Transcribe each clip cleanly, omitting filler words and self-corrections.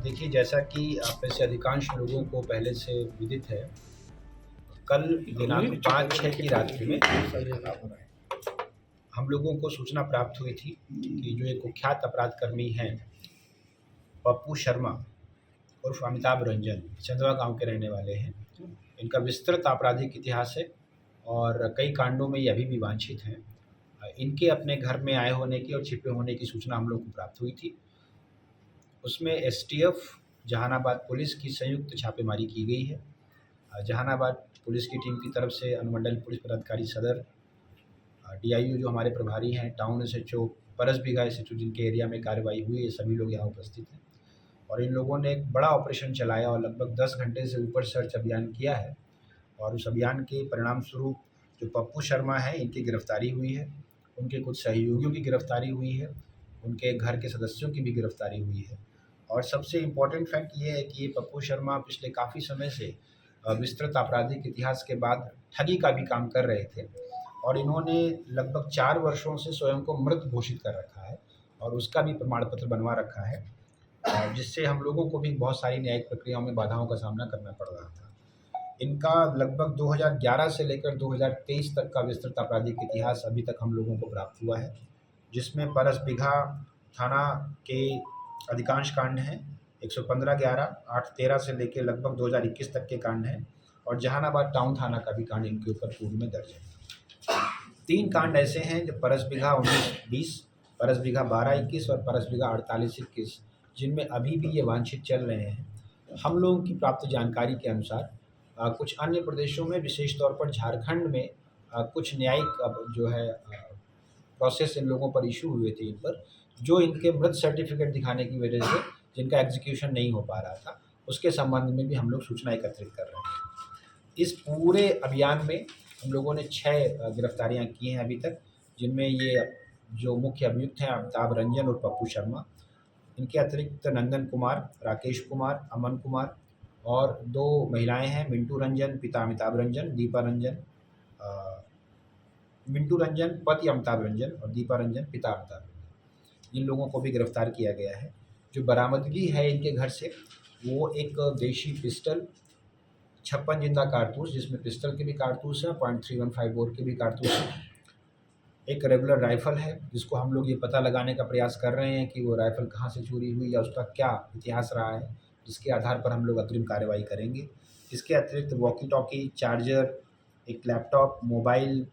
देखिए, जैसा कि आप में से अधिकांश लोगों को पहले से विदित है, कल दिनांक 5/6 की रात्रि में हम लोगों को सूचना प्राप्त हुई थी कि जो एक कुख्यात अपराधकर्मी हैं पप्पू शर्मा उर्फ अमिताभ रंजन, चंदवा गांव के रहने वाले हैं। इनका विस्तृत आपराधिक इतिहास है और कई कांडों में ये अभी भी वांछित हैं। इनके अपने घर में आए होने की और छिपे होने की सूचना हम लोग को प्राप्त हुई थी। उसमें एसटीएफ, जहानाबाद पुलिस की संयुक्त छापेमारी की गई है। जहानाबाद पुलिस की टीम की तरफ से अनुमंडल पुलिस पदाधिकारी सदर, डीआईयू जो हमारे प्रभारी हैं, टाउन एसएचओ, परस बीघा एसएचओ जिनके एरिया में कार्रवाई हुई, ये सभी लोग यहाँ उपस्थित हैं। और इन लोगों ने एक बड़ा ऑपरेशन चलाया और लगभग 10 घंटे से ऊपर सर्च अभियान किया है। और उस अभियान के परिणाम स्वरूप जो पप्पू शर्मा है, इनकी गिरफ्तारी हुई है, उनके कुछ सहयोगियों की गिरफ्तारी हुई है, उनके घर के सदस्यों की भी गिरफ्तारी हुई है। और सबसे इम्पोर्टेंट फैक्ट ये है कि ये पप्पू शर्मा पिछले काफ़ी समय से विस्तृत आपराधिक इतिहास के बाद ठगी का भी काम कर रहे थे और इन्होंने लगभग 4 वर्षों से स्वयं को मृत घोषित कर रखा है और उसका भी प्रमाण पत्र बनवा रखा है, जिससे हम लोगों को भी बहुत सारी न्यायिक प्रक्रियाओं में बाधाओं का सामना करना पड़ रहा था। इनका लगभग 2011 से लेकर 2023 तक का विस्तृत आपराधिक इतिहास अभी तक हम लोगों को प्राप्त हुआ है, जिसमें परस बीघा थाना के अधिकांश कांड हैं, 115/11, 8/13 से लेकर लगभग 2021 तक के कांड हैं और जहानाबाद टाउन थाना का भी कांड इनके ऊपर पूर्व में दर्ज है। 3 कांड ऐसे हैं जो परस बीघा 19-20, परस बीघा 12-21 और परस बीघा 48-21, जिनमें अभी भी ये वांछित चल रहे हैं। हम लोगों की प्राप्त जानकारी के अनुसार कुछ अन्य प्रदेशों में, विशेष तौर पर झारखंड में, कुछ न्यायिक जो है प्रोसेस इन लोगों पर इशू हुए थे इन पर, जो इनके मृत सर्टिफिकेट दिखाने की वजह से जिनका एग्जीक्यूशन नहीं हो पा रहा था, उसके संबंध में भी हम लोग सूचना एकत्रित कर रहे हैं। इस पूरे अभियान में हम लोगों ने 6 गिरफ्तारियां की हैं अभी तक, जिनमें ये जो मुख्य अभियुक्त हैं अमिताभ रंजन और पप्पू शर्मा, इनके अतिरिक्त नंदन कुमार, राकेश कुमार, अमन कुमार और 2 महिलाएं हैं, मिंटू रंजन पिता अमिताभ रंजन, दीपा रंजन, मिंटू रंजन पति अमिताभ रंजन और दीपा रंजन पिता अमिताभ रंजन। इन लोगों को भी गिरफ्तार किया गया है। जो बरामदगी है इनके घर से, वो एक देशी पिस्टल, 56 जिंदा कारतूस, जिसमें पिस्टल के भी कारतूस हैं, .315 बोर के भी कारतूस हैं, एक रेगुलर राइफ़ल है, जिसको हम लोग ये पता लगाने का प्रयास कर रहे हैं कि वो राइफ़ल कहाँ से चोरी हुई या उसका क्या इतिहास रहा है, जिसके आधार पर हम लोग अग्रिम कार्रवाई करेंगे। इसके अतिरिक्त वॉकी टॉकी, चार्जर, एक लैपटॉप, मोबाइल,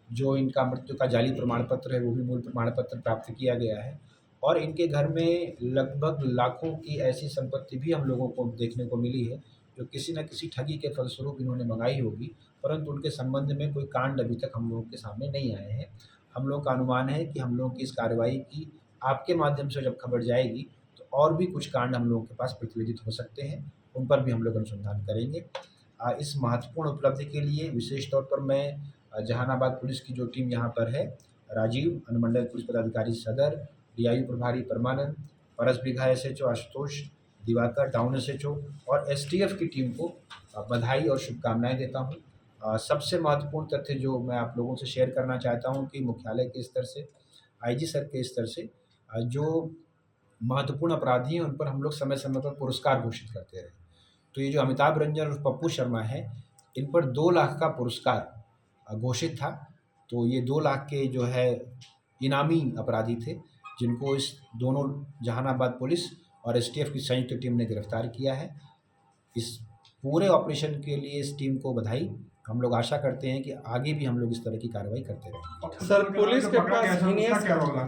जो इनका मृत्यु का जाली प्रमाण पत्र है, वो भी मूल प्रमाण पत्र प्राप्त किया गया है। और इनके घर में लगभग लाखों की ऐसी संपत्ति भी हम लोगों को देखने को मिली है, जो किसी न किसी ठगी के फलस्वरूप इन्होंने मंगाई होगी, परंतु उनके संबंध में कोई कांड अभी तक हम लोगों के सामने नहीं आए हैं। हम लोग का अनुमान है कि हम लोगों की इस कार्रवाई की आपके माध्यम से जब खबर जाएगी, तो और भी कुछ कांड हम लोगों के पास प्रतिवेदित हो सकते हैं, उन पर भी हम लोग अनुसंधान करेंगे। इस महत्वपूर्ण उपलब्धि के लिए विशेष तौर पर मैं जहानाबाद पुलिस की जो टीम यहाँ पर है, राजीव, अनुमंडल पुलिस पदाधिकारी सदर, डीआईयू प्रभारी Parmanand, Paras Bigha SHO Ashutosh, Diwakar, town SHO और एसटीएफ की टीम को बधाई और शुभकामनाएं देता हूँ। सबसे महत्वपूर्ण तथ्य जो मैं आप लोगों से शेयर करना चाहता हूँ कि मुख्यालय के स्तर से, आईजी सर के स्तर से, जो महत्वपूर्ण अपराधी हैं उन पर हम लोग समय समय पर पुरस्कार घोषित करते रहे। तो ये जो अमिताभ रंजन और पप्पू शर्मा है, इन पर 2 लाख का पुरस्कार घोषित था। तो ये 2 लाख के जो है इनामी अपराधी थे, जिनको इस दोनों जहानाबाद पुलिस और एसटीएफ की संयुक्त टीम ने गिरफ्तार किया है। इस पूरे ऑपरेशन के लिए इस टीम को बधाई। हम लोग आशा करते हैं कि आगे भी हम लोग इस तरह की कार्रवाई करते रहेंगे। सर, पुलिस के पास जीनियस क्या रोल है?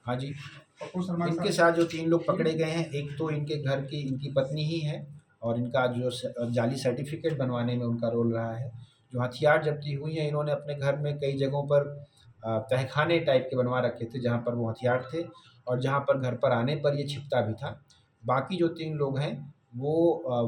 हाँ जी, पप्पू शर्मा के इनके साथ जो 3 लोग पकड़े गए हैं, एक तो इनके घर की इनकी पत्नी ही है और इनका जो जाली सर्टिफिकेट बनवाने में उनका रोल रहा है। जो हथियार जब्ती हुई हैं, इन्होंने अपने घर में कई जगहों पर तहखाने टाइप के बनवा रखे थे, जहाँ पर वो हथियार थे और जहाँ पर घर पर आने पर ये छिपता भी था। बाकी जो 3 लोग हैं वो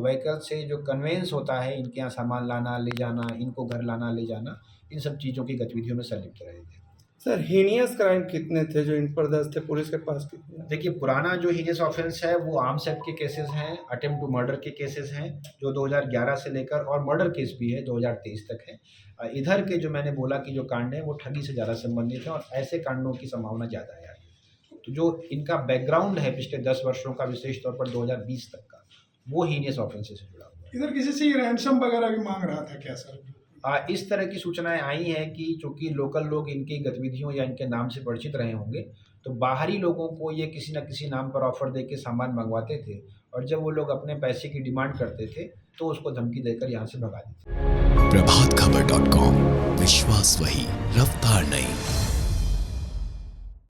व्हीकल से जो कन्वेंस होता है, इनके यहाँ सामान लाना, ले जाना, इनको घर लाना, ले जाना, इन सब चीज़ों की गतिविधियों में संलिप्त रहे थे। सर हीनियस क्राइम कितने थे जो इन पर दर्ज थे, पुलिस के पास कितने? देखिए, पुराना जो हीनियस ऑफेंस है वो आर्म्स एक्ट के केसेस हैं, अटेम्प्ट टू मर्डर के केसेस हैं जो 2011 से लेकर, और मर्डर केस भी है 2023 तक है। इधर के जो मैंने बोला कि जो कांड है वो ठगी से ज़्यादा संबंधित है और ऐसे कांडों की संभावना ज़्यादा है। तो जो इनका बैकग्राउंड है पिछले 10 वर्षों का, विशेष तौर पर 2020 तक का, वो हीनियस ऑफेंसेस से जुड़ा हुआ है। इधर किसी से रैंसम वगैरह भी मांग रहा था क्या सर? इस तरह की सूचनाएं आई हैं कि चूंकि लोकल लोग इनकी गतिविधियों या इनके नाम से परिचित रहे होंगे, तो बाहरी लोगों को ये किसी न किसी नाम पर ऑफर दे के सामान मंगवाते थे और जब वो लोग अपने पैसे की डिमांड करते थे तो उसको धमकी देकर यहाँ से भगा देते थे। प्रभातखबर.com, विश्वास वही, रफ्तार नहीं।